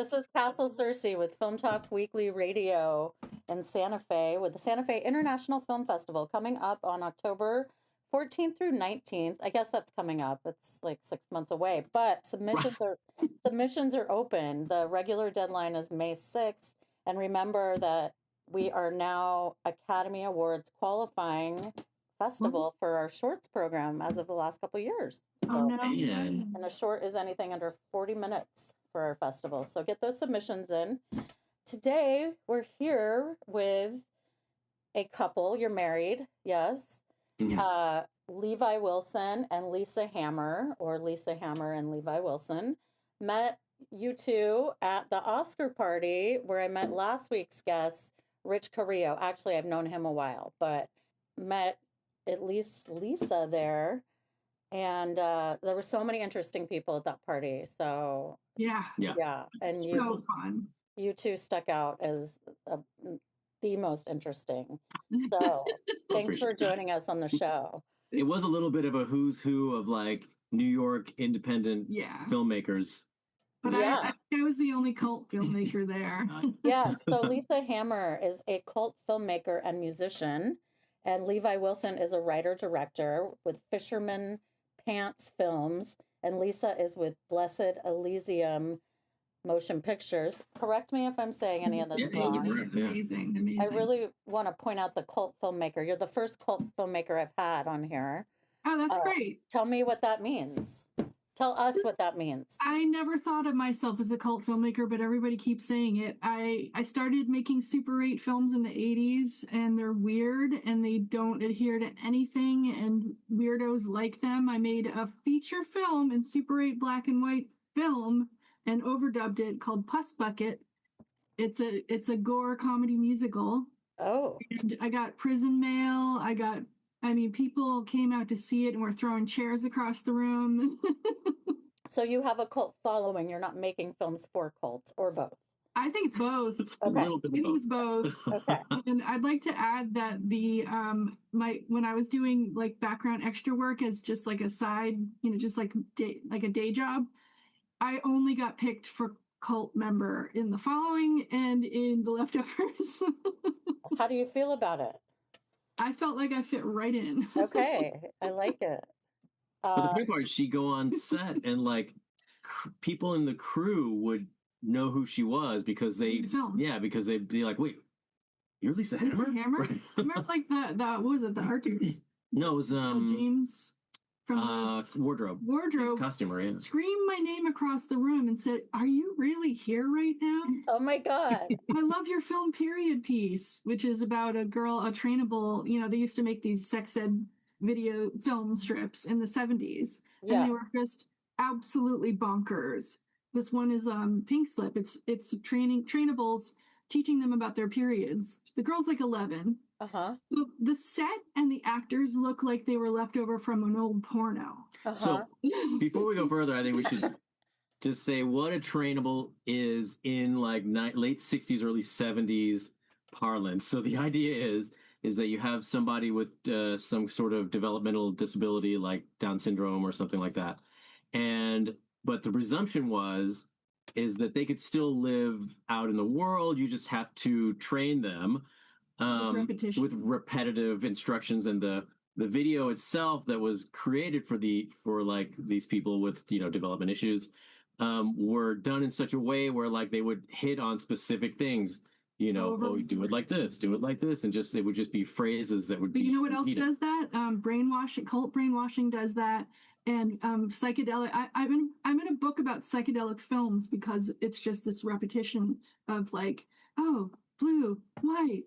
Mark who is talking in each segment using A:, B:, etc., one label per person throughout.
A: This is Castle Stearcy with Film Talk Weekly Radio in Santa Fe with the Santa Fe International Film Festival coming up on October 14th through 19th. I guess that's coming up. It's like 6 months away, but submissions are open. The regular deadline is May 6th. And remember that we are now Academy Awards qualifying festival for our shorts program as of the last couple of years. So, and a short is anything under 40 minutes for our festival. So get those submissions in. Today, we're here with a couple. You're married, yes. Levi Wilson and Lisa Hammer, or Lisa Hammer and Levi Wilson, met you two at the Oscar party where I met last week's guest, Rich Carrillo. Actually, I've known him a while, but met at least Lisa there. And there were so many interesting people at that party. So yeah. And
B: so fun.
A: You two stuck out as the most interesting. So thanks for joining us on the show.
C: It was a little bit of a who's who of like New York independent filmmakers.
B: But I was the only cult filmmaker there.
A: Yes. So Lisa Hammer is a cult filmmaker and musician. And Levi Wilson is a writer-director with Fisherman Pants Films. And Lisa is with Blessed Elysium Motion Pictures. Correct me if I'm saying any of this wrong.
B: Amazing.
A: I really want to point out the cult filmmaker. You're the first cult filmmaker I've had on here.
B: Oh, that's great.
A: Tell me what that means. Tell us what that means.
B: I never thought of myself as a cult filmmaker, but everybody keeps saying it. I started making Super 8 films in the 80s, and they're weird, and they don't adhere to anything, and weirdos like them. I made a feature film in Super 8 black and white film and overdubbed it called Puss Bucket. It's a gore comedy musical.
A: Oh.
B: And I got prison mail. People came out to see it and were throwing chairs across the room.
A: So you have a cult following. You're not making films for cults, or both?
B: I think it's both.
C: It's a little bit
B: it was both.
A: Okay.
B: And I'd like to add that the when I was doing like background extra work as just like a side, just like a day job, I only got picked for cult member in The Following and in The Leftovers.
A: How do you feel about it?
B: I felt like I fit right in.
A: Okay, I like it.
C: But the funny part is she'd go on set and like people in the crew would know who she was because they'd be like, wait, you're Lisa Hammer?
B: Lisa Hammer? Remember like the what was it, the art dude?
C: No, it was
B: James from
C: Wardrobe.
B: Wardrobe.
C: Costumer, yeah.
B: Screamed my name across the room and said, "Are you really here right now?"
A: Oh my God.
B: I love your film Period Piece, which is about a girl, a trainable, they used to make these sex ed video film strips in the 70s. Yeah. And they were just absolutely bonkers. This one is Pink Slip. It's trainables, teaching them about their periods. The girl's like 11.
A: Uh-huh.
B: So the set and the actors look like they were left over from an old porno.
A: Uh-huh.
C: So before we go further, I think we should just say what a trainable is in like late 60s, early 70s parlance. So the idea is that you have somebody with some sort of developmental disability like Down syndrome or something like that. But the presumption is that they could still live out in the world. You just have to train them with repetitive instructions, and the video itself that was created for these people with development issues were done in such a way where like they would hit on specific things. Do it like this, and it would just be phrases that would.
B: But you know what else does that? Brainwashing, cult brainwashing does that, and psychedelic. I'm in a book about psychedelic films because it's just this repetition of like, oh, blue, white.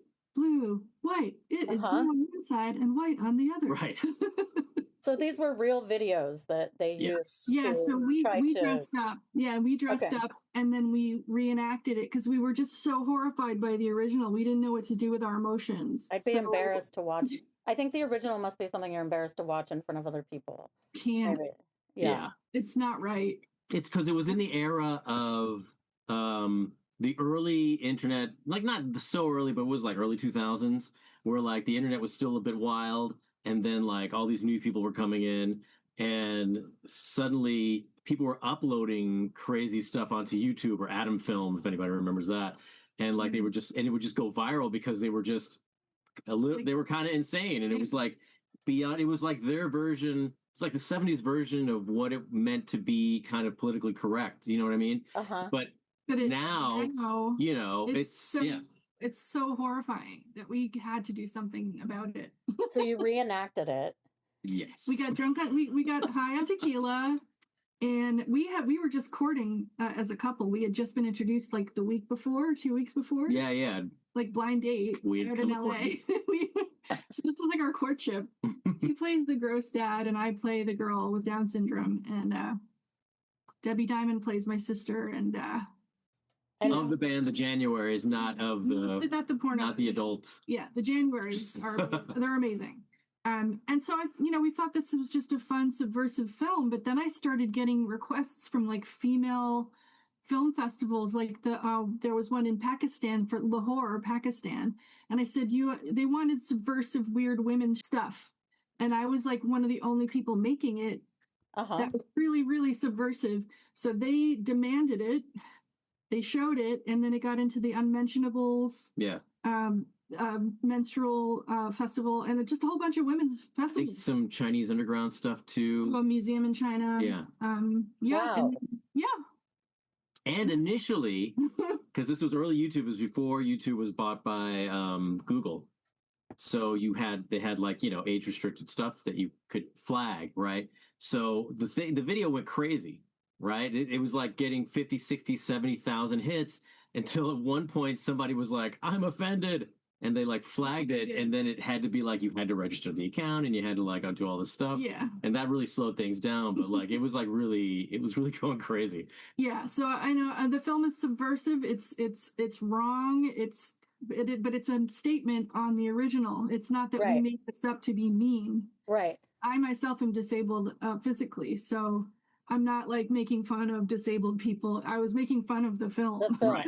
B: It is blue on one side and white on the other.
C: Right.
A: So these were real videos that they used.
B: Yeah, so we dressed up. Yeah, we dressed up and then we reenacted it because we were just so horrified by the original. We didn't know what to do with our emotions.
A: I'd be embarrassed to watch. I think the original must be something you're embarrassed to watch in front of other people.
B: Can't.
A: Maybe.
C: Yeah.
B: It's not right.
C: It's because it was in the era of the early internet, like not so early, but it was like early 2000s, where like the internet was still a bit wild. And then like all these new people were coming in, and suddenly people were uploading crazy stuff onto YouTube or Atom Film, if anybody remembers that, and like they were just, and it would just go viral because they were just a little, they were kind of insane, and it was like beyond. It was like their version. It's like the '70s version of what it meant to be kind of politically correct. You know what I mean? But now, you know, it's yeah.
B: It's so horrifying that we had to do something about it.
A: So you reenacted it.
C: Yes.
B: We got drunk on we got high on tequila, and we were just courting as a couple. We had just been introduced like the week before, 2 weeks before.
C: Yeah.
B: Like blind date out in LA. So this was like our courtship. He plays the gross dad, and I play the girl with Down syndrome, and Debbie Diamond plays my sister, and
C: of the band, the Januaries, not the porno, not the adults.
B: Yeah, the Januaries they're amazing. And so we thought this was just a fun subversive film, but then I started getting requests from like female film festivals, like there was one in Pakistan, for Lahore, Pakistan, and I said they wanted subversive weird women stuff, and I was like one of the only people making it that was really, really subversive. So they demanded it. They showed it, and then it got into the Unmentionables, menstrual festival, and just a whole bunch of women's festivals.
C: I think some Chinese underground stuff too.
B: A museum in China.
C: Yeah.
A: Wow.
C: And initially, because this was early YouTube, it was before YouTube was bought by Google. So they had like, age restricted stuff that you could flag, right? So the video went crazy. Right? It was like getting 50, 60, 70,000 hits until at one point somebody was like, I'm offended. And they like flagged it. And then it had to be like, you had to register the account and you had to like do all this stuff.
B: Yeah.
C: And that really slowed things down. But like, it was really going crazy.
B: Yeah. So I know the film is subversive. It's wrong. But it's a statement on the original. It's not that we made this up to be mean.
A: Right.
B: I myself am disabled physically. So I'm not like making fun of disabled people. I was making fun of the film.
C: Right.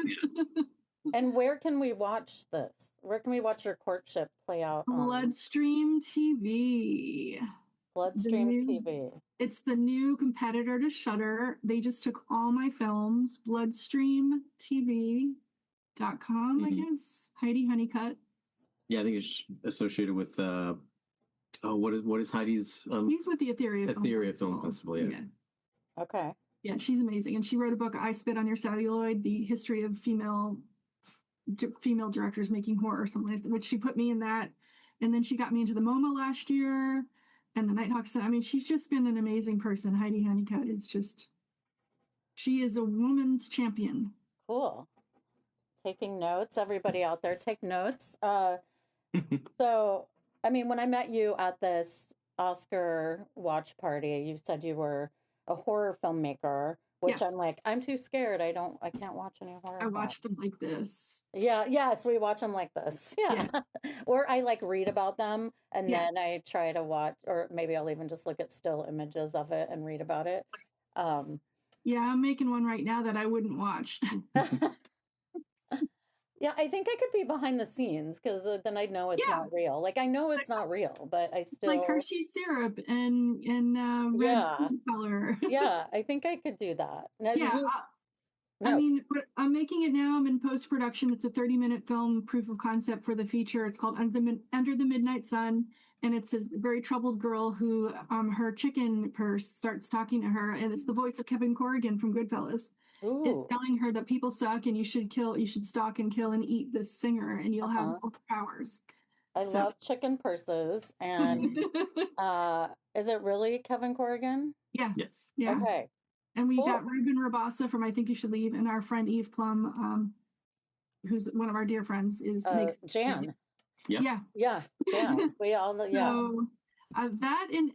A: And where can we watch this? Where can we watch your courtship play out?
B: Bloodstream TV.
A: Bloodstream TV.
B: It's the new competitor to Shudder. They just took all my films. BloodstreamTV.com, I guess. Heidi Honeycutt.
C: Yeah, I think it's associated with what is Heidi's?
B: She's with the Etheria
C: Film Festival. Yeah.
A: Okay.
B: Yeah, she's amazing, and she wrote a book, I Spit on Your Celluloid: The History of Female Directors Making Horror, or something like that, which she put me in that, and then she got me into the MoMA last year, and the Nighthawk. I mean, she's just been an amazing person. Heidi Honeycutt is she is a woman's champion.
A: Cool. Taking notes, everybody out there, take notes. So, I mean, when I met you at this Oscar watch party, you said you were a horror filmmaker, which I'm like, I'm too scared. I can't watch any horror.
B: I watch them like this.
A: Yeah. Yes. We watch them like this. Yeah. Or I like read about them and then I try to watch, or maybe I'll even just look at still images of it and read about it.
B: Yeah. I'm making one right now that I wouldn't watch.
A: Yeah, I think I could be behind the scenes because then I'd know it's not real. Like I know it's not real, but I still
B: like Hershey syrup and red food color.
A: Yeah, I think I could do that. Now,
B: I mean, but I'm making it now. I'm in post production. It's a 30-minute film proof of concept for the feature. It's called Under the Midnight Sun, and it's a very troubled girl who her chicken purse starts talking to her, and it's the voice of Kevin Corrigan from Goodfellas. Is telling her that people suck and you should stalk and kill and eat this singer and you'll have powers.
A: I love chicken purses. And is it really Kevin Corrigan?
B: Yeah.
C: Yes.
B: Yeah.
A: Okay.
B: And we got Ruben Rabasa from I Think You Should Leave, and our friend Eve Plum, who's one of our dear friends, makes
A: Jan.
B: Yeah.
A: We all know. Yeah.
B: So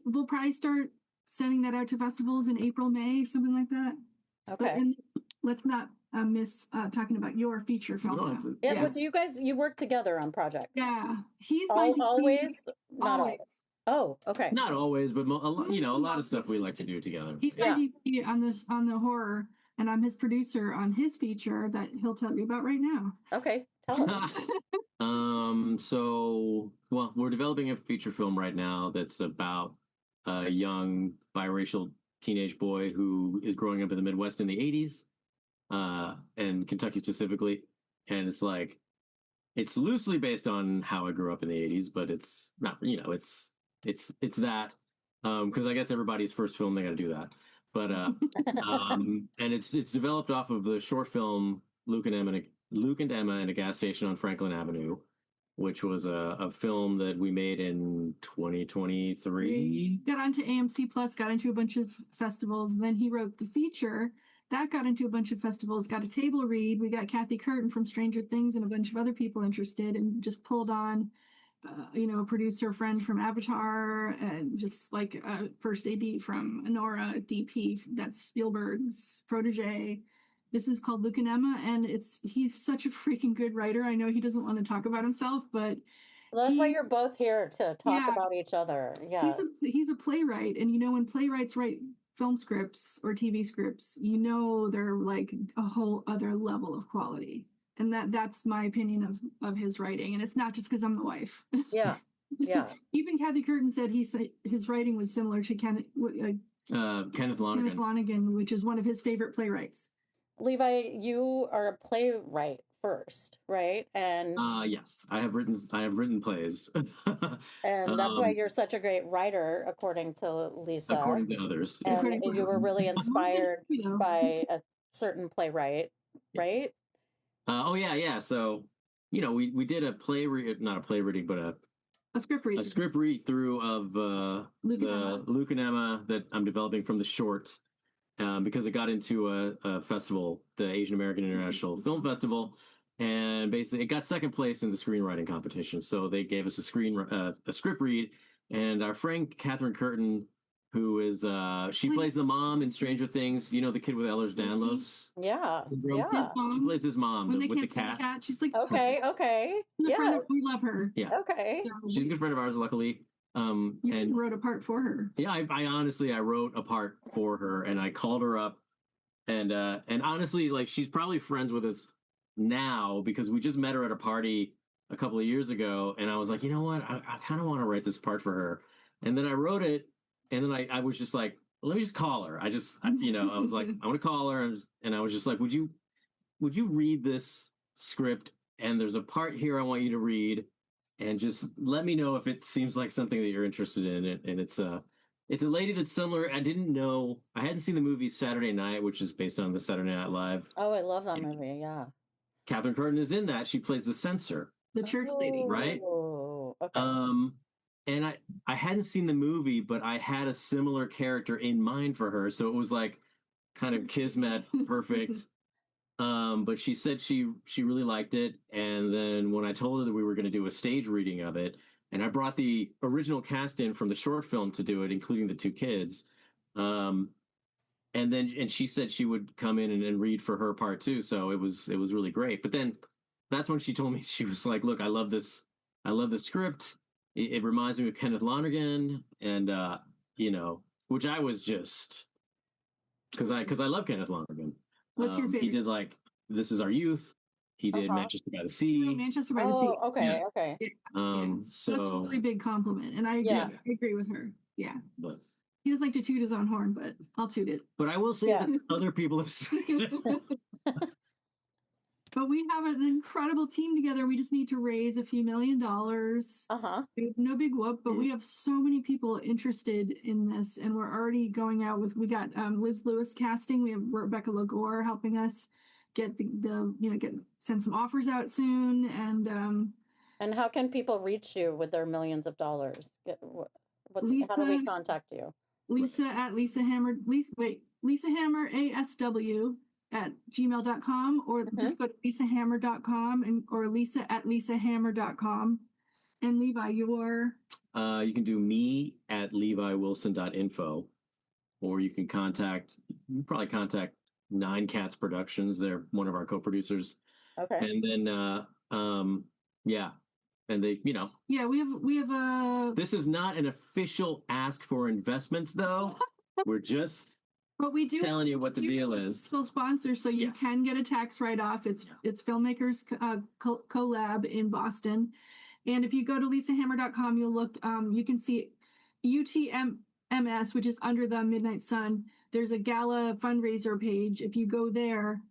B: we'll probably start sending that out to festivals in April, May, something like that.
A: Okay.
B: But let's not miss talking about your feature film.
A: But you work together on projects.
B: Yeah, he's
A: always. Not always. Oh, okay.
C: Not always, but a lot of stuff we like to do together.
B: He's my DP on the horror, and I'm his producer on his feature that he'll tell you about right now.
A: Okay, tell him.
C: We're developing a feature film right now that's about a young biracial teenage boy who is growing up in the Midwest in the 80s, and Kentucky specifically. And it's like, it's loosely based on how I grew up in the 80s, but it's not, it's that. Because I guess everybody's first film, they got to do that. But, and it's developed off of the short film Luke and Emma in a gas station on Franklin Avenue, which was a film that we made in 2023.
B: Got onto AMC Plus, got into a bunch of festivals. Then he wrote the feature that got into a bunch of festivals, got a table read. We got Kathy Curtin from Stranger Things and a bunch of other people interested, and just pulled on, a producer friend from Avatar, and just like a first AD from Nora, DP, that's Spielberg's protege. This is called Luke and Emma, and he's such a freaking good writer. I know he doesn't want to talk about himself, but
A: well, that's why you're both here to talk about each other. Yeah,
B: he's a playwright, and when playwrights write film scripts or TV scripts, they're like a whole other level of quality, and that's my opinion of his writing. And it's not just because I'm the wife.
A: Yeah.
B: Even Kathy Curtin said his writing was similar to Kenneth Lonergan, which is one of his favorite playwrights.
A: Levi, you are a playwright first, right? And
C: yes, I have written plays.
A: And that's why you're such a great writer, according to Lisa.
C: According to others.
A: Yeah. And you were really inspired by a certain playwright, right?
C: Oh yeah. So, we did a play not a play reading, but
B: a script read.
C: A script read through of Luke and Emma that I'm developing from the short. Because it got into a festival, the Asian American International Film Festival, and basically it got second place in the screenwriting competition. So they gave us a script read, and our friend Catherine Curtin, who is she plays the mom in Stranger Things. The kid with Ehlers-Danlos.
A: Yeah.
C: She plays his mom with the cat.
B: She's like,
A: okay.
B: Yeah, we love her.
C: Yeah.
A: Okay.
C: She's a good friend of ours, luckily.
B: And wrote a part for her.
C: Yeah, I honestly wrote a part for her, and I called her up, and honestly, like, she's probably friends with us now because we just met her at a party a couple of years ago, and I was like, you know what, I kind of want to write this part for her, and then I wrote it, and then I was just like, let me just call her. I was like, I want to call her, and I was just like, would you read this script? And there's a part here I want you to read. And just let me know if it seems like something that you're interested in. And it's a lady that's similar. I hadn't seen the movie Saturday Night, which is based on the Saturday Night Live.
A: Oh, I love that movie. Yeah.
C: Catherine Curtin is in that. She plays the censor,
B: the church lady,
C: right?
A: Okay.
C: And I hadn't seen the movie, but I had a similar character in mind for her, so it was like kind of kismet, perfect. But she said she really liked it, and then when I told her that we were going to do a stage reading of it, and I brought the original cast in from the short film to do it, including the two kids, and she said she would come in and read for her part too, so it was really great. But then that's when she told me, she was like, "Look, I love the script. It reminds me of Kenneth Lonergan, and which I was just because I love Kenneth Lonergan."
B: What's your favorite?
C: He did like This Is Our Youth. He did Manchester by the Sea.
B: Manchester by the Sea.
A: Okay,
C: yeah.
A: okay.
C: So
B: that's a really big compliment, and I agree with her. Yeah,
C: but
B: he doesn't like to toot his own horn, but I'll toot it.
C: But I will say that other people have said it.
B: But we have an incredible team together. We just need to raise a few $1 million. No big whoop, but we have so many people interested in this, and we're already going out with. We got Liz Lewis casting. We have Rebecca Lagore helping us get send some offers out soon. And
A: how can people reach you with their millions of dollars? How do we contact you?
B: Lisa at Lisa Hammer. Lisa Hammer ASW at gmail.com, or just go to lisahammer.com or Lisa at lisahammer.com. And Levi, you
C: can do me at leviwilson.info, or you can probably contact Nine Cats Productions. They're one of our co-producers.
A: Okay.
C: And then and they
B: we have a.
C: This is not an official ask for investments, though. We're just
B: But we do
C: telling you what the deal is.
B: Still sponsors, so you can get a tax write-off. It's Filmmakers Collab in Boston, and if you go to lisahammer.com, you'll look. You can see MS, which is Under the Midnight Sun. There's a gala fundraiser page. If you go there,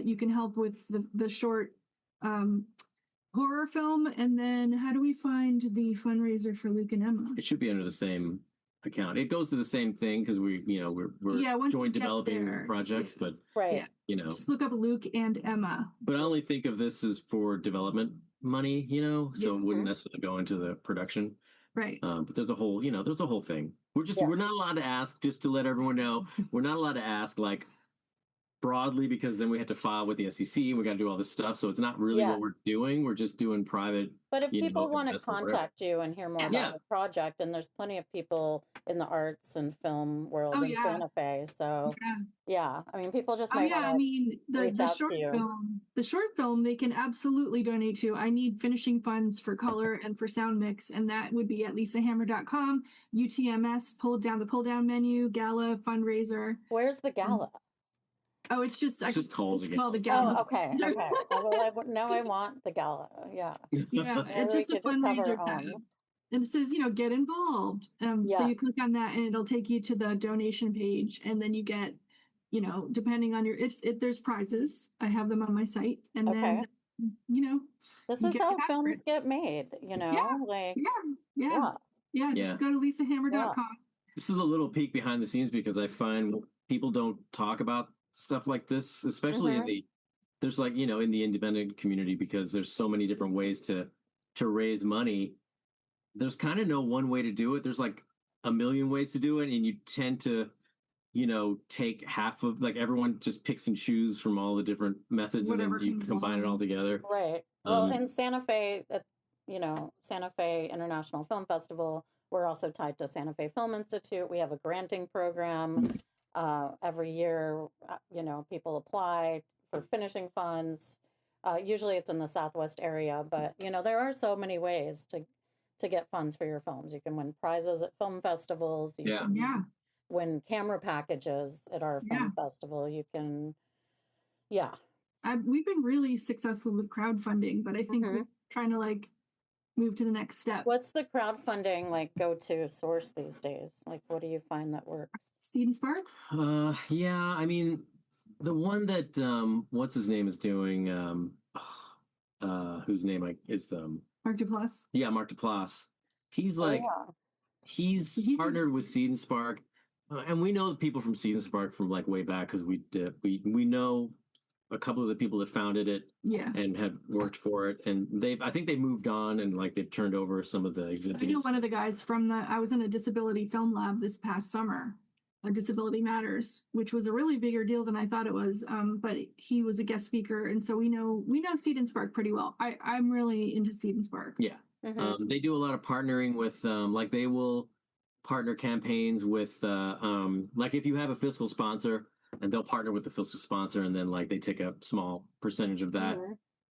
B: you can help with the short horror film. And then how do we find the fundraiser for Luke and Emma?
C: It should be under the same account. It goes to the same thing because we're
B: once
C: joint
B: you get
C: developing
B: there,
C: projects, but
A: Right.
B: just look up Luke and Emma.
C: But I only think of this as for development money, so it wouldn't
A: Mhm.
C: necessarily go into the production.
B: Right.
C: But there's a whole thing.
A: Yeah.
C: We're not allowed to ask, just to let everyone know, we're not allowed to ask like broadly because then we have to file with the SEC and we got to do all this stuff. So it's not really
A: Yeah.
C: what we're doing. We're just doing private.
A: But if people want to
C: investment, whatever.
A: contact you and hear more
C: Yeah.
A: about the project, and there's plenty of people in the arts and film world
B: Oh,
A: in
B: yeah.
A: Santa Fe, so
B: Yeah.
A: I mean, people just
B: Oh
A: might
B: yeah, I
A: want to.
B: mean
A: reach
B: the
A: out to
B: short
A: you.
B: film they can absolutely donate to. I need finishing funds for color and for sound mix, and that would be at lisahammer.com, UTMS, pull down menu, gala fundraiser.
A: Where's the gala?
B: Oh, it's just
C: called
B: it's
C: a
B: called a
C: gala.
B: gala.
A: Oh, okay, okay. Well, now I want the gala. Yeah,
B: Yeah,
A: Maybe
B: it's
A: we
B: just a
A: could just have
B: fundraiser
A: our
B: tab.
A: own.
B: And it says, get involved. So
A: Yeah.
B: you click on that and it'll take you to the donation page, and then you get, depending on there's prizes. I have them on my site, and
A: Okay.
B: then,
A: This
B: you
A: is
B: get
A: how
B: your
A: films get made. Like
B: yeah.
A: yeah.
B: Just go to lisahammer.com.
C: This is a little peek behind the scenes because I find people don't talk about stuff like this, especially in the there's like in the independent community, because there's so many different ways to raise money. There's kind of no one way to do it. There's like a million ways to do it, and you tend to take half of, like, everyone just picks and choose from all the different methods,
B: Whatever
C: and then you
B: comes
C: combine it
B: along.
C: all together.
A: Right. Well, in Santa Fe, Santa Fe International Film Festival, we're also tied to Santa Fe Film Institute. We have a granting program. Every year, people apply for finishing funds. Usually it's in the Southwest area, but, there are so many ways to get funds for your films. You can win prizes at film festivals. You
C: Yeah.
A: can win camera packages at our film festival. You can,
B: We've been really successful with crowdfunding, but I think we're trying to move to the next step.
A: What's the crowdfunding go-to source these days? Like, what do you find that works?
B: Seed and Spark?
C: Yeah, I mean, the one that what's his name is doing, whose name is
B: Mark Duplass.
C: Yeah, Mark Duplass. He's he's partnered with Seed and Spark, and we know the people from Seed and Spark from way back, because we know a couple of the people that founded it, and have worked for it, and I think they moved on, and they've turned over some of the exhibits.
B: I know one of the guys from I was in a disability film lab this past summer, Disability Matters, which was a really bigger deal than I thought it was. But he was a guest speaker, and so we know Seed and Spark pretty well. I'm really into Seed and Spark.
C: Yeah, they do a lot of partnering with they will partner campaigns with if you have a fiscal sponsor, and they'll partner with the fiscal sponsor, and then they take a small percentage of that,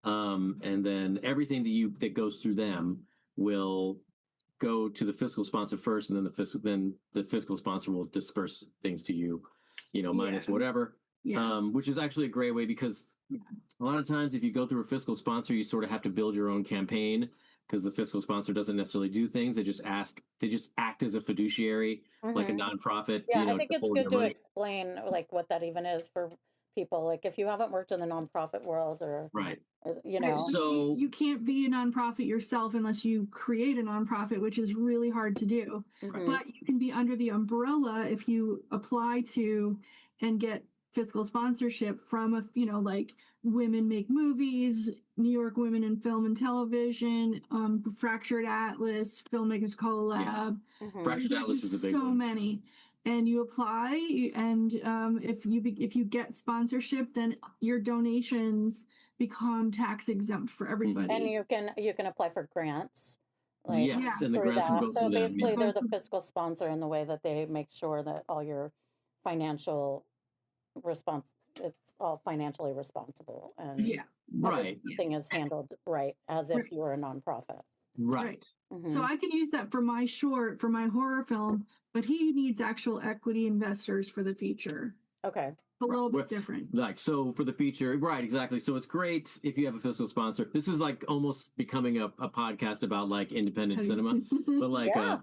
C: and then everything that goes through them will go to the fiscal sponsor first, and then the fiscal sponsor will disperse things to you, minus whatever, which is actually a great way, because a lot of times if you go through a fiscal sponsor, you sort of have to build your own campaign, because the fiscal sponsor doesn't necessarily do things. They just act as a fiduciary, like a nonprofit.
A: Yeah, I think it's good to explain what that even is for people. If you haven't worked in the nonprofit world, or
B: so you can't be a nonprofit yourself unless you create a nonprofit, which is really hard to do. But you can be under the umbrella if you apply to and get fiscal sponsorship from Women Make Movies, New York Women in Film and Television, Fractured Atlas, Filmmakers Collab.
C: Fractured Atlas is a big one.
B: So many. And you apply, and if you get sponsorship, then your donations become tax exempt for everybody.
A: And you can apply for grants.
C: And the grants will go
A: so
C: through them.
A: basically, they're the fiscal sponsor in the way that they make sure that all your financial it's all financially responsible, and everything is handled as if you were a nonprofit.
C: Right.
B: So I can use that for my short, for my horror film, but he needs actual equity investors for the feature.
A: Okay.
B: It's a little bit different.
C: So for the feature, right, exactly. So it's great if you have a fiscal sponsor. This is almost becoming a podcast about independent cinema, but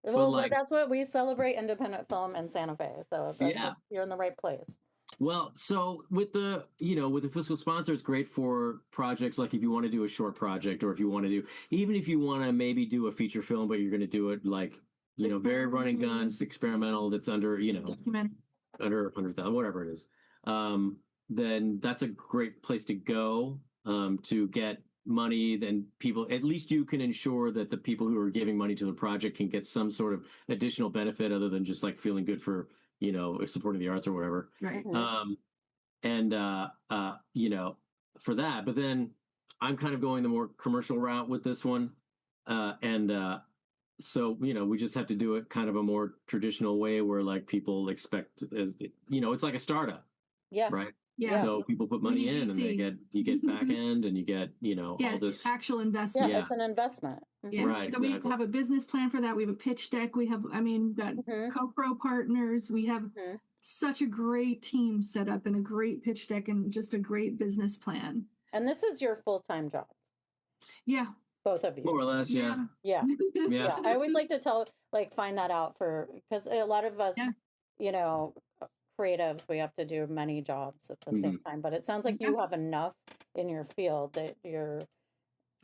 A: Well,
C: like,
A: that's what we celebrate, independent film in Santa Fe. So
C: yeah.
A: you're in the right place.
C: Well, so with the with the fiscal sponsor, it's great for projects like if you want to do a short project, or if you want to do, even if you want to maybe do a feature film, but you're going to do it like very running guns, experimental, that's under
B: Documentary.
C: under 100,000, whatever it is. Then that's a great place to go to get money. Then people, at least you can ensure that the people who are giving money to the project can get some sort of additional benefit other than just like feeling good for supporting the arts or whatever.
B: Right.
C: And for that, but then I'm kind of going the more commercial route with this one, so we just have to do it kind of a more traditional way where like people expect, it's like a startup.
A: Yeah.
C: Right.
B: Yeah.
C: So people put money in, and you get back end, and you get all this
B: actual investment.
A: Yeah, it's an investment.
B: Yeah.
C: Right.
B: So we have a business plan for that. We have a pitch deck. We've got co-pro partners. We have such a great team set up, and a great pitch deck, and just a great business plan.
A: And this is your full-time job.
B: Yeah.
A: Both of you.
C: More or less, yeah.
A: Yeah. I always like to find that out because a lot of us, creatives, we have to do many jobs at the same time. But it sounds like you have enough in your field that you're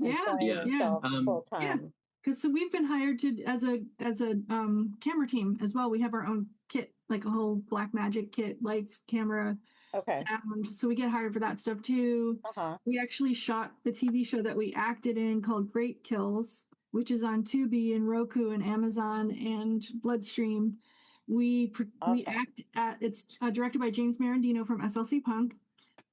A: yourselves full time.
B: Yeah. Because so we've been hired to as a camera team as well. We have our own kit, like a whole Black Magic kit, lights, camera, sound. So we get hired for that stuff too. We actually shot the TV show that we acted in called Great Kills, which is on Tubi and Roku and Amazon and Bloodstream. We act at, it's directed by James Marandino from SLC Punk,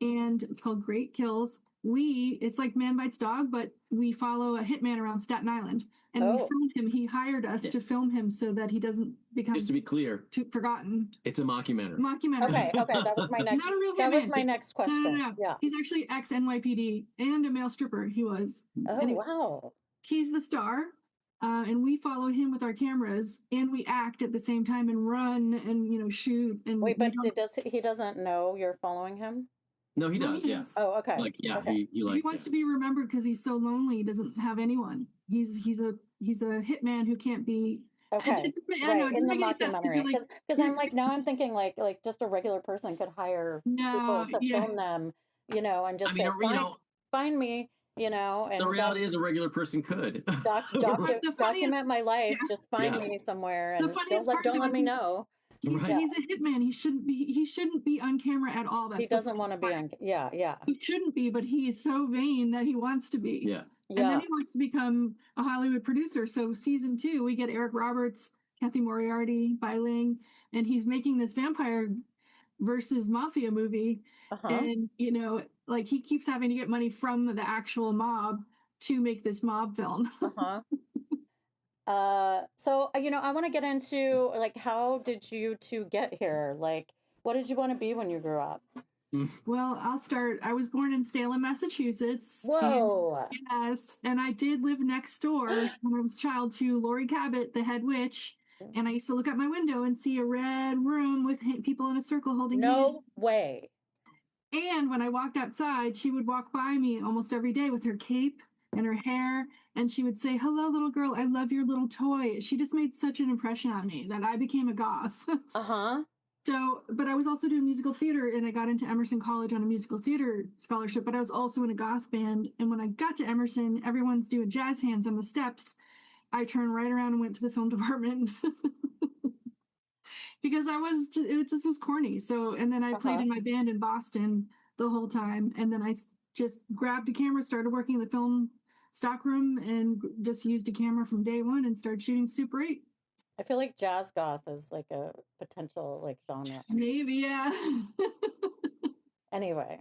B: and it's called Great Kills. It's like Man Bites Dog, but we follow a hitman around Staten Island, and we film him. He hired us to film him so that he doesn't become,
C: just to be clear,
B: forgotten.
C: It's a mockumentary.
A: Okay, that was my next.
B: Not a real hitman.
A: That was my next question.
B: No. Yeah, he's actually ex NYPD and a male stripper. He was.
A: Oh,
B: anyway,
A: wow.
B: He's the star. And we follow him with our cameras, and we act at the same time and run and shoot. And
A: wait, but he doesn't know you're following him?
C: No, he does. Yeah.
A: Oh, okay.
C: He
B: wants to be remembered because he's so lonely. He doesn't have anyone. He's a hitman who can't be.
A: Okay. In the mockumentary, because I'm like, now I'm thinking like just a regular person could hire people to film them, and just find me. And
C: the reality is a regular person could
A: document my life. Just find me somewhere, and don't let me know.
B: He's a hitman. He shouldn't be on camera at all.
A: He doesn't want to be on. Yeah.
B: He shouldn't be, but he is so vain that he wants to be.
C: Yeah.
B: And then he wants to become a Hollywood producer. So season 2, we get Eric Roberts, Kathy Moriarty, Bai Ling, and he's making this vampire versus mafia movie. And he keeps having to get money from the actual mob to make this mob film.
A: So I want to get into how did you two get here? What did you want to be when you grew up?
B: Well, I'll start. I was born in Salem, Massachusetts.
A: Whoa.
B: And I did live next door when I was a child to Laurie Cabot, the head witch. And I used to look out my window and see a red room with people in a circle holding hands.
A: No way.
B: And when I walked outside, she would walk by me almost every day with her cape and her hair, and she would say, "Hello, little girl, I love your little toy." She just made such an impression on me that I became a goth. So, but I was also doing musical theater, and I got into Emerson College on a musical theater scholarship, but I was also in a goth band. And when I got to Emerson, everyone's doing jazz hands on the steps. I turned right around and went to the film department because it just was corny. So, and then I played in my band in Boston the whole time. And then I just grabbed a camera, started working in the film stockroom, and just used a camera from day one and started shooting Super 8.
A: I feel like jazz goth is like a potential genre.
B: Maybe, yeah.
A: Anyway,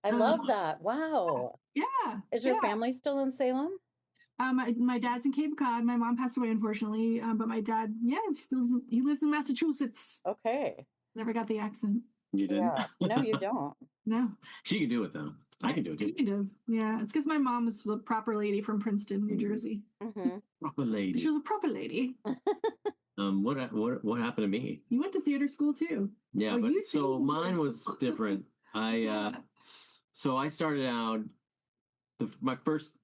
A: I love that. Wow.
B: Yeah.
A: Is your family still in Salem?
B: My dad's in Cape Cod. My mom passed away, unfortunately. But my dad, he lives in Massachusetts.
A: Okay.
B: Never got the accent.
C: You didn't?
A: Yeah. No, you don't.
B: No.
C: She can do it, though. I can do it, too.
B: Kind of. Yeah. It's because my mom was a proper lady from Princeton, New Jersey.
C: Proper lady.
B: She was a proper lady.
C: What happened to me?
B: You went to theater school, too.
C: Yeah, so mine was different. So I started out, my first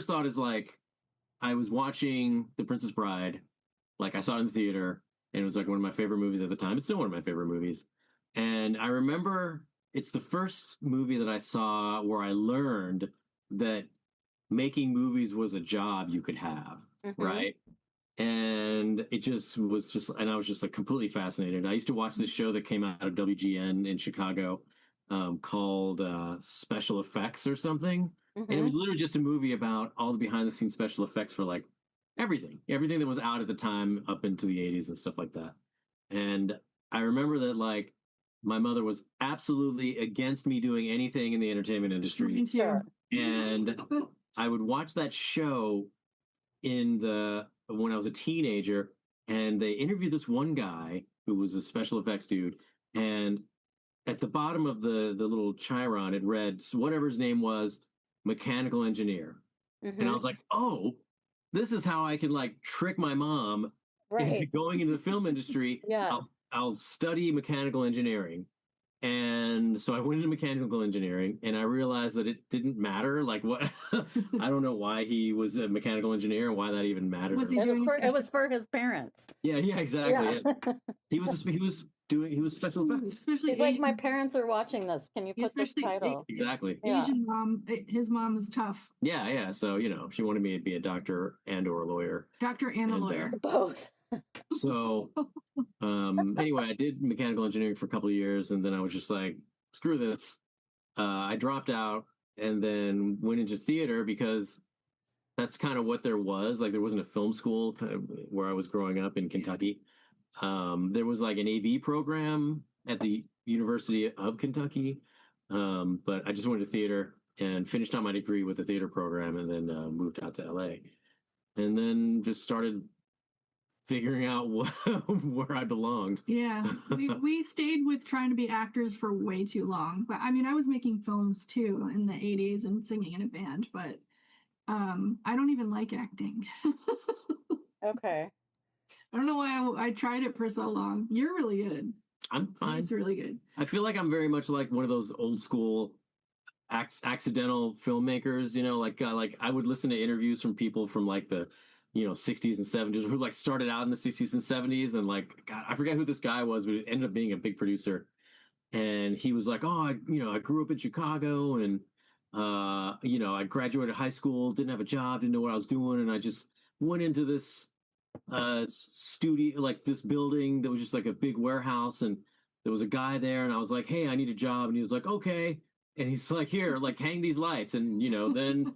C: thought is I was watching The Princess Bride, Like I saw it in the theater, and it was like one of my favorite movies at the time. It's still one of my favorite movies. And I remember it's the first movie that I saw where I learned that making movies was a job you could have, right? And it just was just, and I was just like completely fascinated. I used to watch this show that came out of WGN in Chicago, called Special Effects or something. And it was literally just a movie about all the behind the scenes special effects for like everything that was out at the time up into the 80s and stuff like that. And I remember that like my mother was absolutely against me doing anything in the entertainment industry.
B: Me too.
C: And I would watch that show when I was a teenager, and they interviewed this one guy who was a special effects dude, and at the bottom of the little chyron it read whatever his name was, mechanical engineer. And I was like, oh, this is how I can like trick my mom into going into the film industry.
A: Yeah.
C: I'll study mechanical engineering. And so I went into mechanical engineering, and I realized that it didn't matter. Like what, I don't know why he was a mechanical engineer and why that even mattered.
B: What's he
A: It
B: doing?
A: was for his parents.
C: Yeah, exactly.
A: Yeah.
C: He was special effects.
B: Especially
A: He's like, my parents are watching this. Can you put this
B: Especially
A: title?
C: Exactly.
A: Yeah.
B: Asian mom. His mom is tough.
C: Yeah. So she wanted me to be a doctor and or a lawyer.
B: Doctor and a
C: And,
B: lawyer.
A: Both.
C: So anyway, I did mechanical engineering for a couple of years, and then I was just like, screw this. I dropped out and then went into theater because that's kind of what there was. Like there wasn't a film school kind of where I was growing up in Kentucky. There was like an AV program at the University of Kentucky, but I just went to theater and finished out my degree with the theater program, and then moved out to LA, and then just started figuring out where I belonged.
B: Yeah, we stayed with trying to be actors for way too long. But I mean, I was making films too in the 80s and singing in a band, but I don't even like acting.
A: Okay.
B: I don't know why I tried it for so long. You're really good.
C: I'm fine.
B: It's really good.
C: I feel like I'm very much like one of those old school accidental filmmakers, like I would listen to interviews from people from like the 60s and 70s who like started out in the 60s and 70s, and like God, I forget who this guy was, but it ended up being a big producer. And he was like, oh, I grew up in Chicago, and I graduated high school, didn't have a job, didn't know what I was doing, and I just went into this studio, like this building that was just like a big warehouse, and there was a guy there, and I was like, hey, I need a job, and he was like, okay. And he's like, here, like hang these lights. And then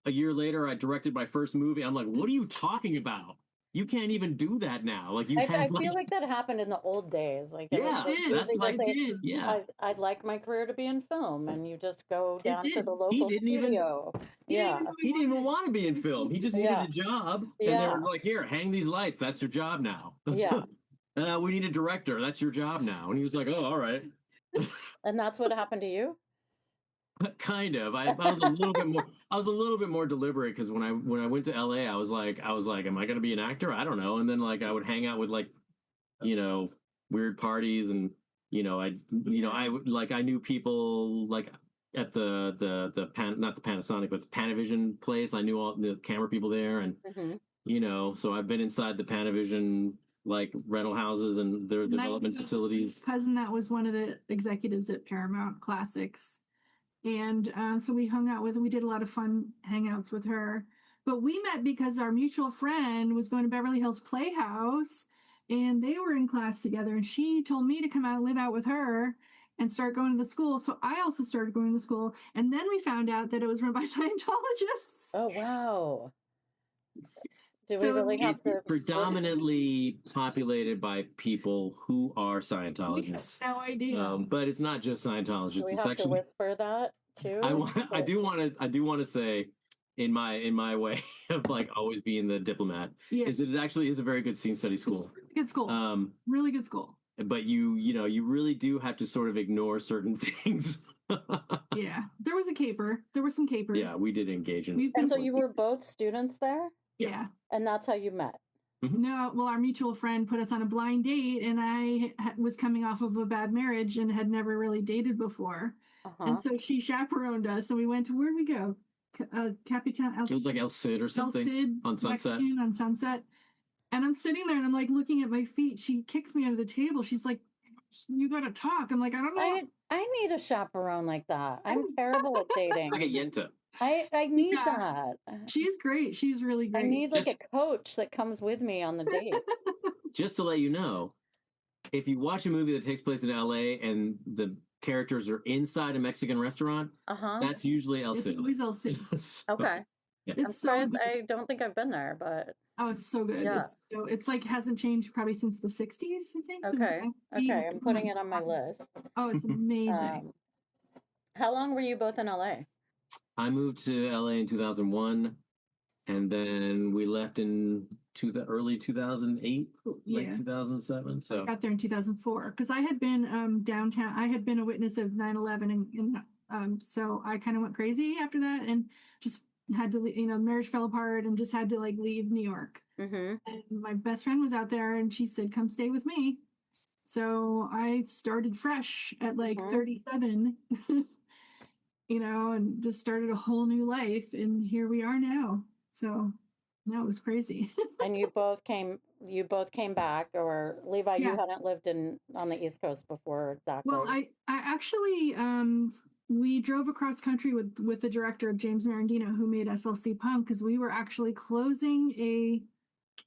C: a year later I directed my first movie. I'm like, what are you talking about? You can't even do that now. Like
A: I feel like that happened in the old days. Like
C: yeah, that's like yeah.
A: I'd like my career to be in film, and you just go down to the local
C: He didn't
A: studio.
C: He didn't even want to be in film. He just needed a job, and they were like, here, hang these lights. That's your job now.
A: Yeah.
C: We need a director. That's your job now. And he was like, oh, all right.
A: And that's what happened to you?
C: Kind of. I was a little bit more. I was a little bit more deliberate because when I went to LA, I was like, am I going to be an actor? I don't know. And then like I would hang out with like, weird parties, and I knew people like at the not the Panasonic, but the Panavision place. I knew all the camera people there, and so I've been inside the Panavision like rental houses and their development facilities.
B: Cousin that was one of the executives at Paramount Classics. And so we hung out with her. We did a lot of fun hangouts with her. But we met because our mutual friend was going to Beverly Hills Playhouse, and they were in class together. And she told me to come out and live out with her and start going to the school. So I also started going to the school. And then we found out that it was run by Scientologists.
A: Oh, wow. Do we really have to?
C: Predominantly populated by people who are Scientologists.
B: No idea.
C: But it's not just Scientologists.
A: Do we have to whisper that too?
C: I do want to say, in my way of like always being the diplomat, is that it actually is a very good scene study school.
B: Good school. Really good school.
C: But you really do have to sort of ignore certain things.
B: Yeah, there was a caper. There were some capers.
C: Yeah, we did engage in.
A: And so you were both students there?
B: Yeah.
A: And that's how you met?
C: Mm-hmm.
B: No, well, our mutual friend put us on a blind date, and I was coming off of a bad marriage and had never really dated before. And so she chaperoned us, and we went to, where'd we go? Capitan.
C: It was like El Cid or something.
B: El Cid,
C: on Sunset.
B: Mexican on Sunset. And I'm sitting there and I'm like looking at my feet. She kicks me out of the table. She's like, "You gotta talk." I'm like, "I don't know."
A: I need a chaperone like that. I'm terrible at dating.
C: Like a Yenta.
A: I need
B: Yeah.
A: that.
B: She's great. She's really
A: I
B: great.
A: need like
C: Just-
A: a coach that comes with me on the date.
C: Just to let you know, if you watch a movie that takes place in LA and the characters are inside a Mexican restaurant, that's usually El
B: It's
C: Cid.
B: always El Cid.
C: So,
A: Okay.
C: yeah.
A: I'm
B: It's so
A: surprised.
B: good.
A: I don't think I've been there, but
B: Oh, it's so good.
A: Yeah.
B: It's like hasn't changed probably since the 60s, I think.
A: okay.
B: The 50s.
A: Okay, I'm putting it on my list.
B: Oh, it's amazing.
A: How long were you both in LA?
C: I moved to LA in 2001, and then we left in early 2008, late
B: Yeah.
C: 2007.
B: I
C: So
B: got there in 2004 because I had been downtown. I had been a witness of 9/11, and so I kind of went crazy after that and just had to, marriage fell apart and just had to like leave New York.
A: Mm-hmm.
B: And my best friend was out there and she said, "Come stay with me." So I started fresh at like
A: Mhm.
B: 37, and just started a whole new life. And here we are now. So that was crazy.
A: And you both came back, or Levi, you
B: Yeah.
A: hadn't lived on the East Coast before, exactly.
B: Well, I actually we drove across country with the director James Marandino, who made SLC Punk, because we were actually closing a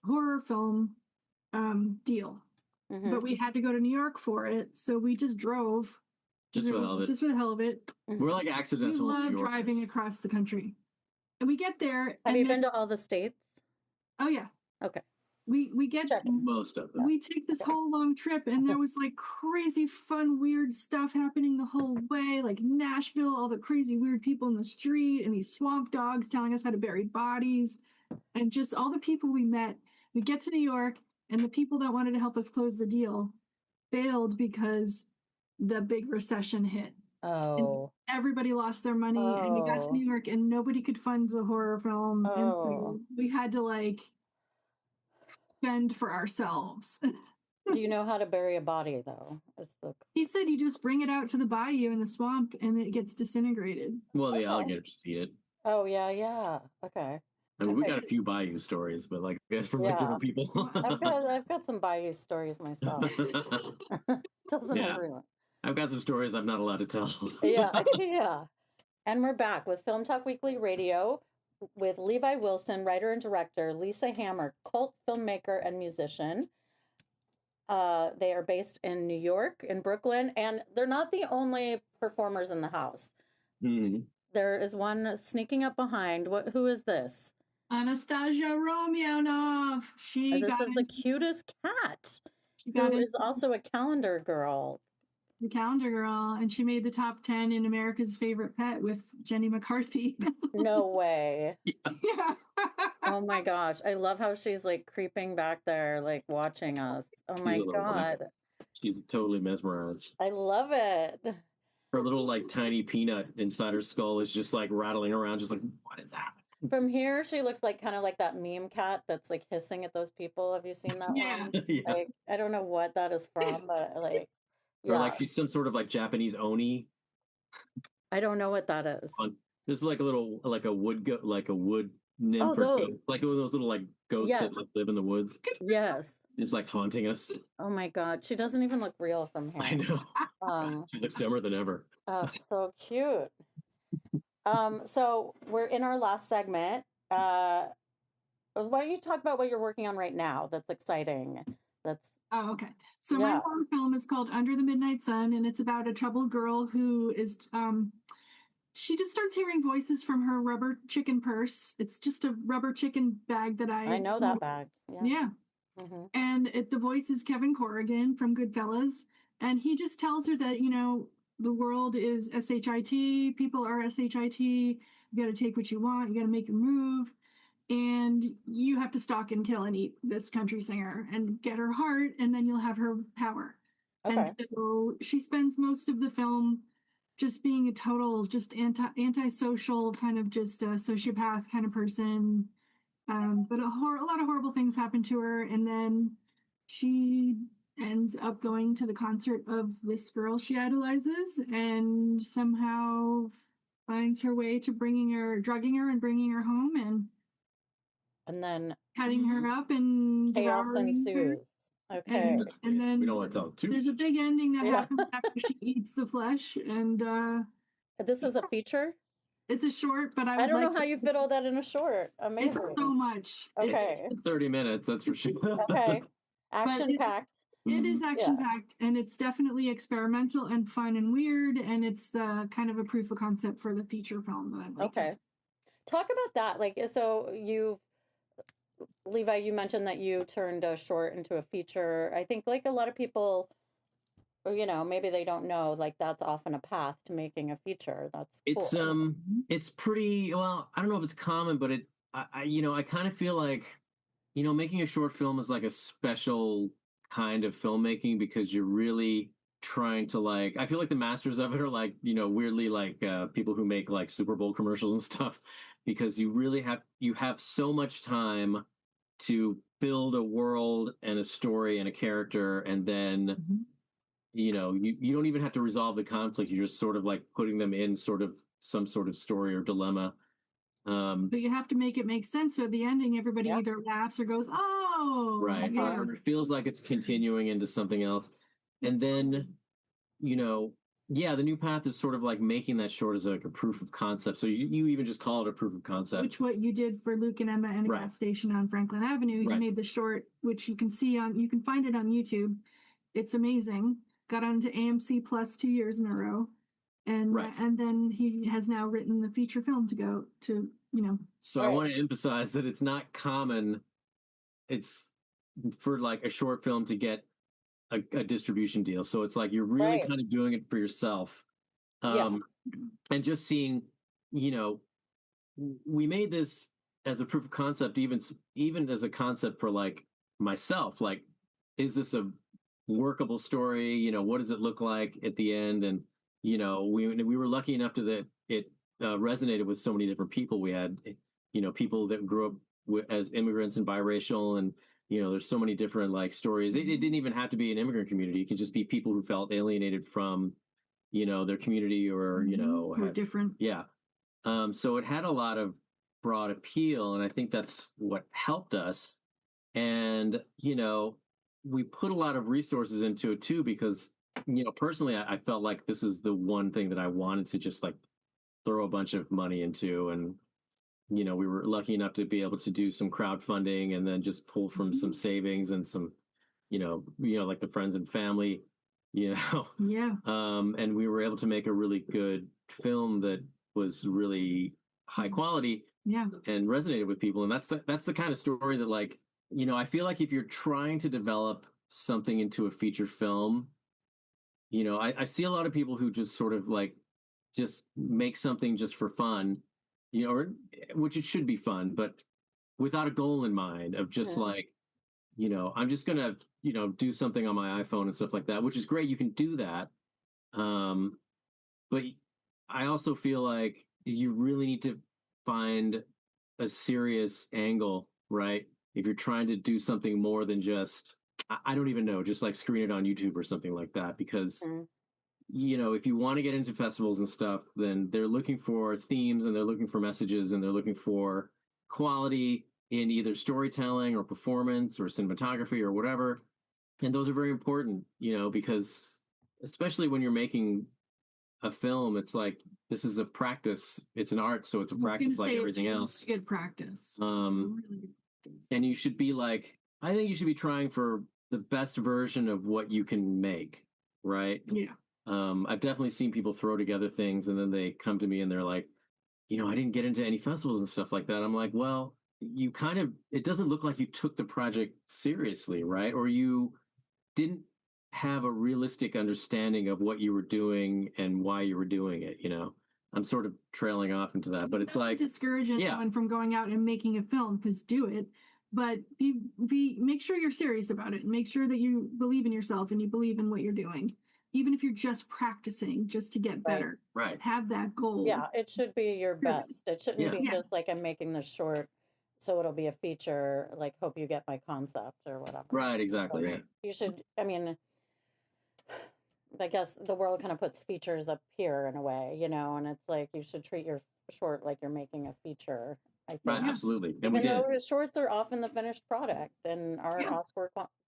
B: horror film deal,
A: Mhm.
B: but we had to go to New York for it, so we just drove
C: just for the hell of it.
B: Just for the hell of it.
C: We're like
B: We
C: accidental New
B: love
C: Yorkers.
B: driving across the country, and we get there.
A: Have you been to all the states?
B: Oh yeah.
A: Okay.
B: We get
A: checking.
C: Most of them.
B: we take this whole long trip, and there was like crazy fun weird stuff happening the whole way, like Nashville, all the crazy weird people in the street and these swamp dogs telling us how to bury bodies, and just all the people we met. We get to New York, and the people that wanted to help us close the deal bailed because the big recession hit.
A: Oh.
B: Everybody lost their money, and we got to
A: Oh.
B: New York and nobody could fund the horror film, and so
A: Oh.
B: we had to like fend for ourselves.
A: Do you know how to bury a body, though?
B: He said you just bring it out to the bayou in the swamp and it gets disintegrated.
C: Well, the
A: Okay.
C: alligators just eat it.
A: Oh, yeah. Okay.
C: I mean, we
A: Okay.
C: got a few bayou stories, but like that's from like
A: Yeah.
C: different people.
A: I've got some bayou stories myself. Doesn't
C: Yeah.
A: everyone?
C: I've got some stories I'm not allowed to tell.
A: Yeah. And we're back with Film Talk Weekly Radio with Levi Wilson, writer and director, Lisa Hammer, cult filmmaker and musician. They are based in New York, in Brooklyn, and they're not the only performers in the house.
C: Mhm.
A: There is one sneaking up behind. Who is this?
B: Anastasia Romyanov.
A: This is the cutest cat, who
B: got
A: is also a calendar girl.
B: the calendar girl, and she made the top 10 in America's Favorite Pet with Jenny McCarthy.
A: No way.
B: Yeah.
A: Oh my gosh. I love how she's like creeping back there, like watching us. Oh my
C: a little
A: God.
C: She's totally mesmerized.
A: I love it.
C: Her little like tiny peanut inside her skull is just like rattling around, just like, what is that?
A: From here, she looks like kind of like that meme cat that's like hissing at those people. Have you seen that
B: Yeah.
A: one?
C: Yeah.
A: Like, I don't know what that is from, but like,
C: Or
A: yeah,
C: like she's some sort of like Japanese oni.
A: I don't know what that is.
C: This is like a little like a wood nymph
A: Oh,
C: or
A: those.
C: ghost, like one of those little like ghosts
A: Yeah.
C: that like, live in the woods,
A: Yes.
C: just like haunting us.
A: Oh my God. She doesn't even look real from here.
C: I know. She looks dumber than ever.
A: Oh, so cute. So we're in our last segment. Why don't you talk about what you're working on right now? That's exciting.
B: Oh, okay. So my horror film is called Under the Midnight Sun, and it's about a troubled girl who is she just starts hearing voices from her rubber chicken purse. It's just a rubber chicken bag that I
A: know that bag.
B: Yeah.
A: Mm-hmm.
B: And the voice is Kevin Corrigan from Goodfellas, and he just tells her that the world is shit, people are shit. You got to take what you want. You got to make your move. And you have to stalk and kill and eat this country singer and get her heart, and then you'll have her power.
A: Okay.
B: And so she spends most of the film just being a total, just antisocial, kind of just a sociopath kind of person. But a lot of horrible things happen to her, and then she ends up going to the concert of this girl she idolizes, and somehow finds her way to drugging her and bringing her home, and
A: And then
B: cutting her up and
A: chaos
B: devouring her.
A: ensues. Okay.
B: And then
C: we don't want to tell too.
B: there's a big ending that
A: Yeah.
B: happens after she eats the flesh, and
A: This is a feature?
B: it's a short, but I
A: I
B: would
A: don't know
B: like
A: how you fit all that in a short. Amazing.
B: it's so much.
A: Okay.
C: It's 30 minutes, that's for sure.
A: Okay. Action packed.
B: It is action packed, and it's definitely experimental and fun and weird, and it's the kind of a proof of concept for the feature film that I'd like to
A: Okay.
B: do.
A: Talk about that. Like, so Levi, you mentioned that you turned a short into a feature. I think like a lot of people, maybe they don't know, like that's often a path to making a feature. That's cool.
C: It's pretty, well, I don't know if it's common, but I kind of feel like, making a short film is like a special kind of filmmaking because you're really trying to like, I feel like the masters of it are like, weirdly like people who make like Super Bowl commercials and stuff, because you have so much time to build a world and a story and a character, and then you don't even have to resolve the conflict. You're just sort of like putting them in sort of some sort of story or dilemma.
B: But you have to make it make sense. So at the ending, everybody either laughs or goes, "Oh!"
C: Right.
B: Yeah.
C: Or it feels like it's continuing into something else, and then the new path is sort of like making that short as like a proof of concept. So you even just call it a proof of concept.
B: Which what you did for Luke and Emma in a gas station on Franklin Avenue. You made the short, which you can find it on YouTube. It's amazing. Got onto AMC Plus 2 years in a row. And then he has now written the feature film to go to,
C: So I want to emphasize that it's not common. It's for like a short film to get a distribution deal. So it's like you're really kind of doing it for yourself. And just seeing, we made this as a proof of concept, even as a concept for like myself, like, is this a workable story? What does it look like at the end? And, we were lucky enough that it resonated with so many different people. We had, people that grew up as immigrants and biracial, and, there's so many different like stories. It didn't even have to be an immigrant community. It could just be people who felt alienated from, their community or,
B: or different.
C: Yeah. So it had a lot of broad appeal, and I think that's what helped us. And, we put a lot of resources into it too, because, personally, I felt like this is the one thing that I wanted to just like throw a bunch of money into. And, we were lucky enough to be able to do some crowdfunding and then just pull from some savings and some, like the friends and family, and we were able to make a really good film that was really high quality and resonated with people. And that's the kind of story that like, I feel like if you're trying to develop something into a feature film, I see a lot of people who just sort of like just make something just for fun, which it should be fun, but without a goal in mind of just like, I'm just going to, do something on my iPhone and stuff like that, which is great. You can do that. But I also feel like you really need to find a serious angle, right? If you're trying to do something more than just, I don't even know, just like screen it on YouTube or something like that, because if you want to get into festivals and stuff, then they're looking for themes and they're looking for messages and they're looking for quality in either storytelling or performance or cinematography or whatever. And those are very important, because especially when you're making a film, it's like, this is a practice. It's an art. So it's a practice like everything else.
B: Good practice.
C: And you should be like, I think you should be trying for the best version of what you can make. Right.
B: Yeah.
C: I've definitely seen people throw together things and then they come to me and they're like, I didn't get into any festivals and stuff like that. I'm like, well, it doesn't look like you took the project seriously, right? Or you didn't have a realistic understanding of what you were doing and why you were doing it. I'm sort of trailing off into that, but it's like
B: discourage anyone from going out and making a film, because do it, but make sure you're serious about it. Make sure that you believe in yourself and you believe in what you're doing. Even if you're just practicing just to get better,
C: right?
B: Have that goal.
A: Yeah, it should be your best. It shouldn't be just like, I'm making this short, so it'll be a feature, like, hope you get my concept or whatever.
C: Right, exactly. Yeah.
A: You should, I guess the world kind of puts features up here in a way, and it's like you should treat your short like you're making a feature. I
C: Right,
A: think.
C: absolutely. And we
A: Even
C: did.
A: though the shorts are often the finished product and are
B: Yeah.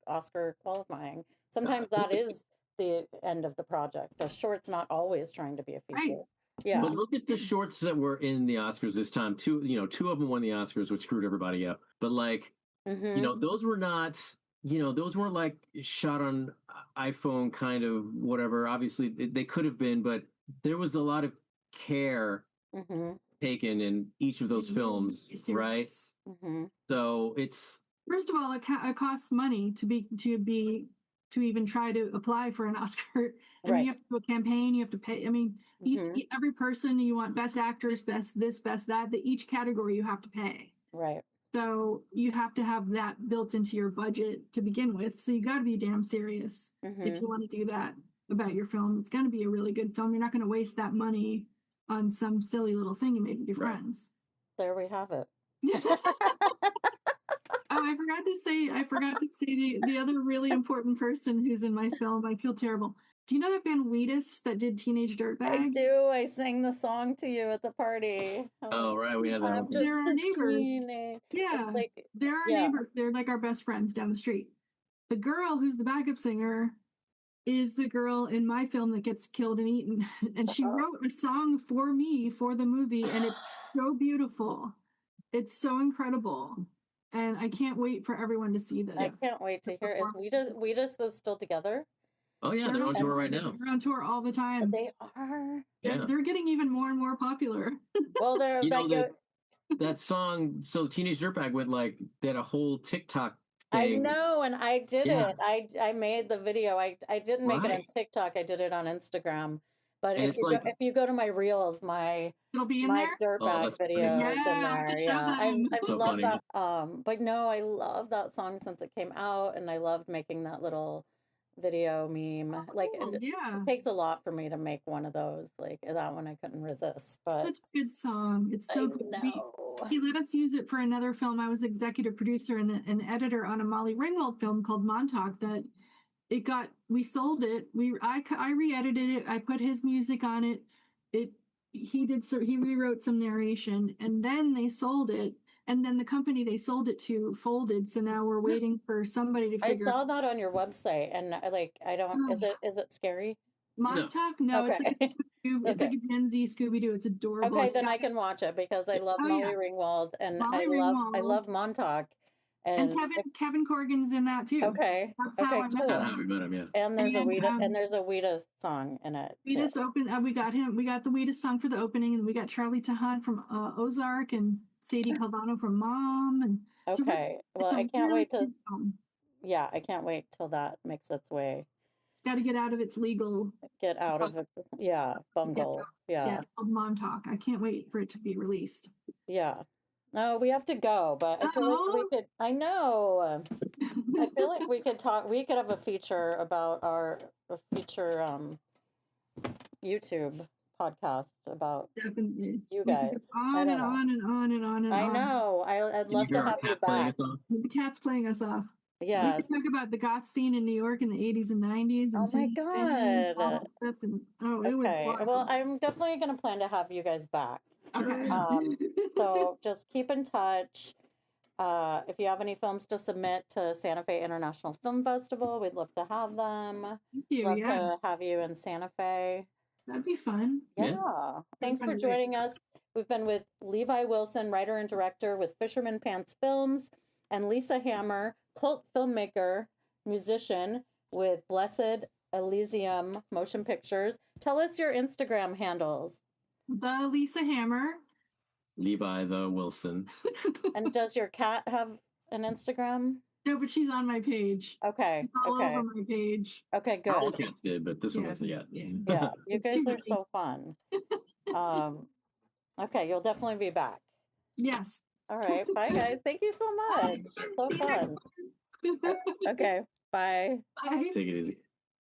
A: Oscar qualifying. Sometimes that is the end of the project. The short's not always trying to be a feature.
B: Right.
A: Yeah.
C: But look at the shorts that were in the Oscars this time. Two of them won the Oscars, which screwed everybody up. But like,
A: Mm-hmm.
C: those were not, those weren't like shot on iPhone kind of whatever. Obviously, they could have been, but there was a lot of care
A: Mm-hmm.
C: taken in each of those films, right?
A: Mm-hmm.
C: So it's
B: First of all, it costs money to even try to apply for an Oscar. And then you have to do a campaign. You have to pay. I mean, every person you want best actors, best this, best that. Each category you have to pay.
A: Right.
B: So you have to have that built into your budget to begin with. So you got to be damn serious if you want to do that about your film. It's going to be a really good film. You're not going to waste that money on some silly little thing you made with your friends.
A: There we have it.
B: Oh, I forgot to say the other really important person who's in my film. I feel terrible. Do you know that band Wheatus that did Teenage Dirtbag?
A: I do. I sang the song to you at the party.
C: oh right, we had that.
A: I'm just
B: They're our
A: a
B: neighbors.
A: teenage.
B: Yeah,
A: Like,
B: they're our neighbors. They're like our best friends down the street. The girl who's the backup singer is the girl in my film that gets killed and eaten. And she wrote a song for me for the movie, and it's so beautiful. It's so incredible. And I can't wait for everyone to see this.
A: I can't wait to hear. Is Wheatus is still together?
C: Oh yeah, they're on tour right now.
B: They're on tour all the time.
A: They are.
C: Yeah.
B: They're getting even more and more popular.
A: Well, they're
C: that song. So Teenage Dirtbag went like did a whole TikTok
A: I
C: thing.
A: know, and I did it. I made the video. I didn't make it on
C: Right.
A: TikTok. I did it on Instagram. But
C: And
A: if
C: it's
A: if you go to my reels,
B: It'll be in
A: my
B: there.
A: dirtbag
C: that's
A: video
C: funny.
A: is in
B: Yeah, I have to
A: there.
B: show
A: Yeah, I
B: them.
C: So
A: love
C: funny.
A: that. But no, I love that song since it came out, and I loved making that little video meme. Like,
B: Cool, yeah.
A: it takes a lot for me to make one of those. Like that one, I couldn't resist. But
B: Such a good song. It's so good.
A: no.
B: He let us use it for another film. I was executive producer and an editor on a Molly Ringwald film called Montauk that we sold it. I re-edited it. I put his music on it. He rewrote some narration, and then they sold it. And then the company they sold it to folded. So now we're waiting for somebody to figure.
A: I saw that on your website, and I don't. Is it scary?
B: Montauk? No,
A: Okay.
B: It's like a Gen Z Scooby Doo. It's adorable.
A: Okay, then I can watch it because I love Molly Ringwald, and I love Montauk.
B: And Kevin Corrigan's in that too.
A: Okay.
B: That's how I met
A: cool.
C: That's how we met him, yeah.
A: And there's a Wheatus song in it.
B: Wheatus we got him. We got the Wheatus song for the opening, and we got Charlie Tahan from Ozark and Sadie Calvano from Mom. And
A: okay. Well, I can't wait to. Yeah, I can't wait till that makes its way.
B: It's got to get out of its legal.
A: Get out of its bungle. Yeah.
B: Called Montauk. I can't wait for it to be released.
A: Yeah. No, we have to go, but I feel like we could. I know. I feel like we could talk. We could have a feature about a future YouTube podcast about
B: Definitely
A: you guys.
B: On and on and on and on and on.
A: I know. I'd love to have you back.
B: The cat's playing us off.
A: Yes.
B: We could talk about the goth scene in New York in the 80s and 90s. And
A: oh my god.
B: It was wild.
A: Well, I'm definitely going to plan to have you guys back.
B: Okay.
A: So just keep in touch. If you have any films to submit to Santa Fe International Film Festival, we'd love to have them.
B: Thank you.
A: Love to have you in Santa Fe.
B: That'd be fun.
A: Yeah. Thanks for joining us. We've been with Levi Wilson, writer and director with Fisherman Pants Films, and Lisa Hammer, cult filmmaker, musician with Blessed Elysium Motion Pictures. Tell us your Instagram handles.
B: The Lisa Hammer.
C: Levi the Wilson.
A: And does your cat have an Instagram?
B: No, but she's on my page.
A: Okay.
B: It's all over my page.
A: Okay, good.
C: All cats did, but this one hasn't yet.
A: Yeah, you guys are so fun. Okay, you'll definitely be back.
B: Yes.
A: All right. Bye, guys. Thank you so much. So fun. Okay. Bye.
B: Bye.
C: Take it easy.